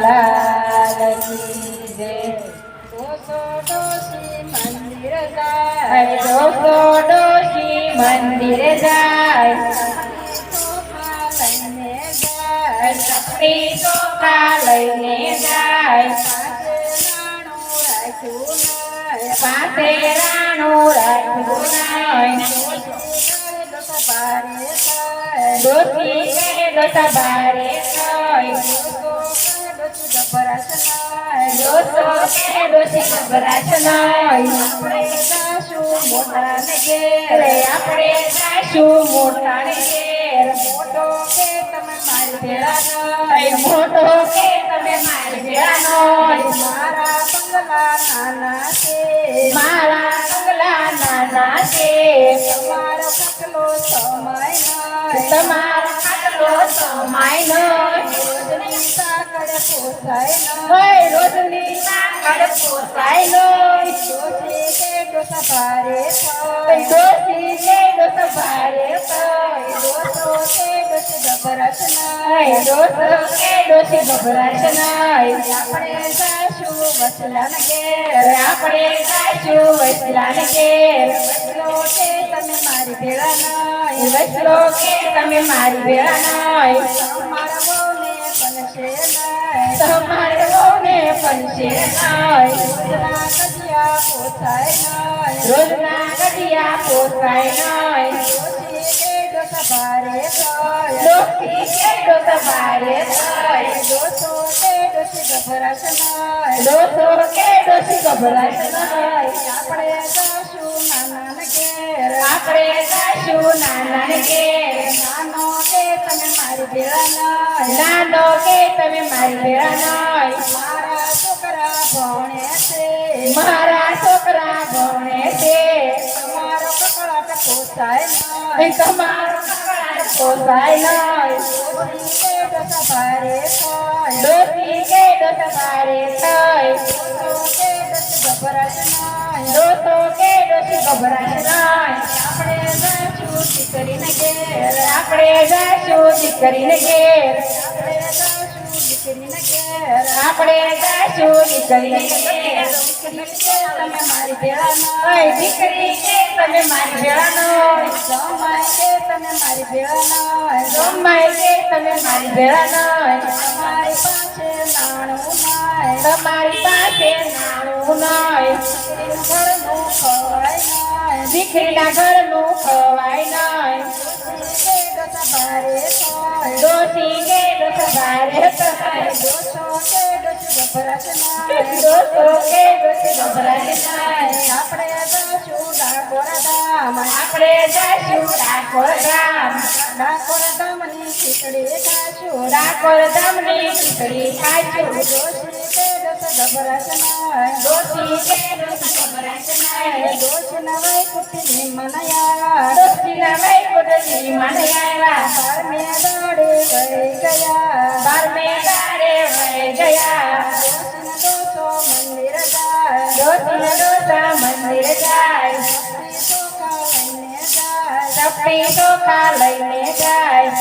લાલ કી જય. દોસો ડોશી મંદિર જાય, દોસો ડોશી મંદિર જાય, ચોખા લઈને જાય, સપડી ચોખા લઈને જાય, પાસે રાણું રાખ્યું નહીં, ડોસી કહે ડોસા બારે થાય, દોસો કહે ડોસી ગભરાશ નહીં. મોટા ને ઘેર આપણે જાશું મોટાને ઘેર, મોટો કે તમે મારી ભેળા નહીં, મોટો કે તમે મારી ભેળા નહીં. મારા બંગલા નાના છે, મારા બંગલા નાના છે, તમારો ખાટલો સમય નહીં, તમારો ખાટલો સમાય નહીં. રોજની સાકડ પોસાય નહીં, હોય રોજની સાકડ પોસાય નહીં. ડોશી કે ડોસા ભારે થાય, ડોસી કે ડોસા ભારે થાય, ડોસો કે ડોસી ગભરાશ નહીં, ડોસો કે ડોસી ગભરાશ નહીં. આપણે જાશું વસલાને ઘેર, આપણે જાશું વસલાને ઘેર, વસલો કે તમે મારી ભેળા નહીં, વસલો કે તમે મારી ભેળા નહીં. તમારા વહુને પનશે નહીં, તમારે વહુને પનશે નહીં. રોજના કજિયા પોસાય નહીં, રોજના ગઢિયા પોસાય નહીં. ડોશી કે ડોસા ભારે થાય, ડોસી કે ડોસા ભારે થાય, ડોસો કે ડોસી ગભરાશ નહીં, ડોસો કે ડોસી ગભરાશ નહીં. આપણે જાશું નાનાને ઘેર, આપણે જાશું નાનાને ઘેર, નાનો કે તમે મારી ભેળા નહીં, નાનો કે તમે મારી ભેળા નહીં. મારા છોકરા ભણે છે, મારા છોકરા ભણે છે, તમારો કકળાટ પોસાય નહીં, તમારો કકળાટ પોસાય નહીં. ડોશી કે ડોસા ભારે થાય, ડોસી કે ડોસા ભારે થાય, ડોસો કે ડોસી ગભરાશ નહીં, ડોસો કે ડોસી ગભરાશ નહીં. આપણે જાશું દીકરીને ઘેર, આપણે જાશું દીકરીને ઘેર, આપણે જાશું દીકરીને ઘેર, આપણે જાશું દીકરીને ઘેર. દીકરી કે તમે મારી ભેળા ઓય નહીં, દીકરી કે તમે મારી ભેળા નહીં. જમાઈ કે તમે મારી ભેળા નહીં, જમાઈ કે તમે મારી ભેળા નહીં. તમારી પાસે નાણું નહીં, તમારી પાસે નાણું નહીં. ઘરનું ખવાય નહીં, દીકરીના ઘરનું ખવાય નહીં. કે ડોસા ભારે થાય, ડોસી કે ડોસા ભારે થાય, ડોસો કે ડોસી ગભરાશ નહીં, ડોસો કે ડોસી ગભરાશ નહીં. આપણે જાશું ડાકોર ધામ, આપણે જાશું ડાકોર ગામ, ડાકોર ધામની ખીચડી ખાશું, ડાકોર ધામની ખીચડી ખાશું. ડોશી કે ડોસા ગભરાશ નહીં, ડોસી કે ડોસી ગભરાશ નહીં. ડોશીના વૈકુંઠની મનયા, ડોસીના વૈકુંઠની મને આવ્યા, બારમે દાડે વહી ગયા, 12મે દાડે વહી ગયા. ડોશીના ડોસો મંદિર જાય, ડોસીના ડોસા મંદિર જાય, સપટી ચોખા લઈને જાય, સપટી ચોખા લઈને જાય.